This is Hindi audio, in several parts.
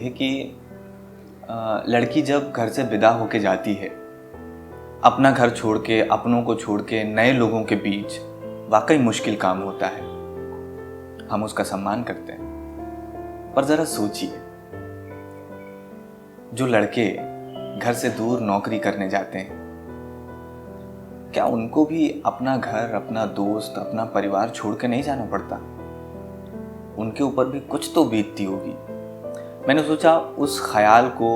है कि लड़की जब घर से विदा होके जाती है, अपना घर छोड़ के, अपनों को छोड़ के नए लोगों के बीच, वाकई मुश्किल काम होता है। हम उसका सम्मान करते हैं, पर ज़रा सोचिए, जो लड़के घर से दूर नौकरी करने जाते हैं, क्या उनको भी अपना घर, अपना दोस्त, अपना परिवार छोड़ के नहीं जाना पड़ता? उनके ऊपर भी कुछ तो बीतती होगी। मैंने सोचा उस ख्याल को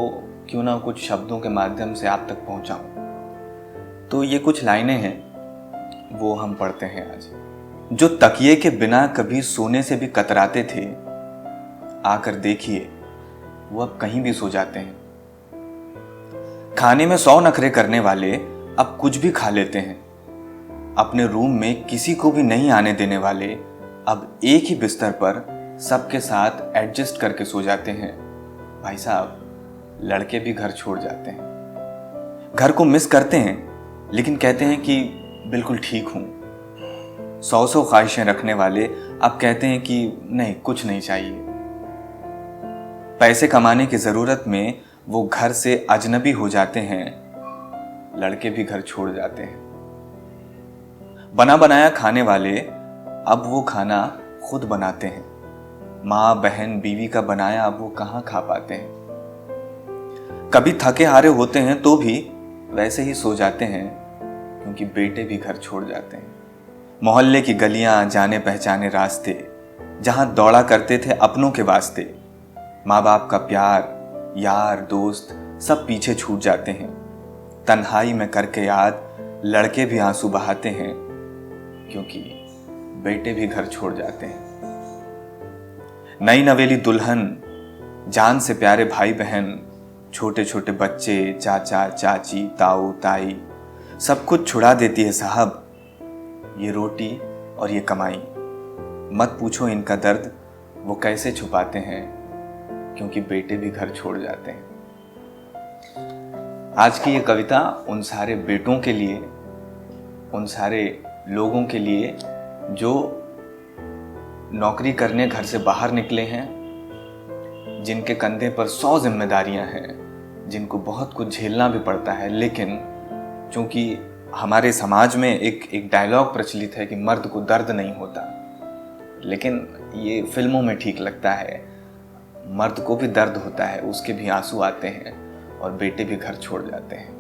क्यों ना कुछ शब्दों के माध्यम से आप तक पहुंचाऊं। तो ये कुछ लाइनें हैं, वो हम पढ़ते हैं आज। जो तकिए के बिना कभी सोने से भी कतराते थे, आकर देखिए वो अब कहीं भी सो जाते हैं। खाने में 100 नखरे करने वाले अब कुछ भी खा लेते हैं। अपने रूम में किसी को भी नहीं आने देने वाले अब एक ही बिस्तर पर सबके साथ एडजस्ट करके सो जाते हैं। भाई साहब, लड़के भी घर छोड़ जाते हैं, घर को मिस करते हैं, लेकिन कहते हैं कि बिल्कुल ठीक हूं। 100 ख्वाहिशें रखने वाले अब कहते हैं कि नहीं, कुछ नहीं चाहिए। पैसे कमाने की जरूरत में वो घर से अजनबी हो जाते हैं, लड़के भी घर छोड़ जाते हैं। बना बनाया खाने वाले अब वो खाना खुद बनाते हैं। माँ, बहन, बीवी का बनाया अब वो कहाँ खा पाते हैं। कभी थके हारे होते हैं तो भी वैसे ही सो जाते हैं, क्योंकि बेटे भी घर छोड़ जाते हैं। मोहल्ले की गलियां, जाने पहचाने रास्ते, जहां दौड़ा करते थे अपनों के वास्ते, माँ बाप का प्यार, यार, दोस्त सब पीछे छूट जाते हैं। तन्हाई में करके याद लड़के भी आंसू बहाते हैं, क्योंकि बेटे भी घर छोड़ जाते हैं। नई नवेली दुल्हन, जान से प्यारे भाई बहन, छोटे छोटे बच्चे, चाचा चाची, ताऊ ताई, सब कुछ छुड़ा देती है साहब ये रोटी और ये कमाई। मत पूछो इनका दर्द वो कैसे छुपाते हैं, क्योंकि बेटे भी घर छोड़ जाते हैं। आज की ये कविता उन सारे बेटों के लिए, उन सारे लोगों के लिए जो नौकरी करने घर से बाहर निकले हैं, जिनके कंधे पर 100 जिम्मेदारियां हैं, जिनको बहुत कुछ झेलना भी पड़ता है। लेकिन चूंकि हमारे समाज में एक डायलॉग प्रचलित है कि मर्द को दर्द नहीं होता, लेकिन ये फिल्मों में ठीक लगता है। मर्द को भी दर्द होता है, उसके भी आंसू आते हैं और बेटे भी घर छोड़ जाते हैं।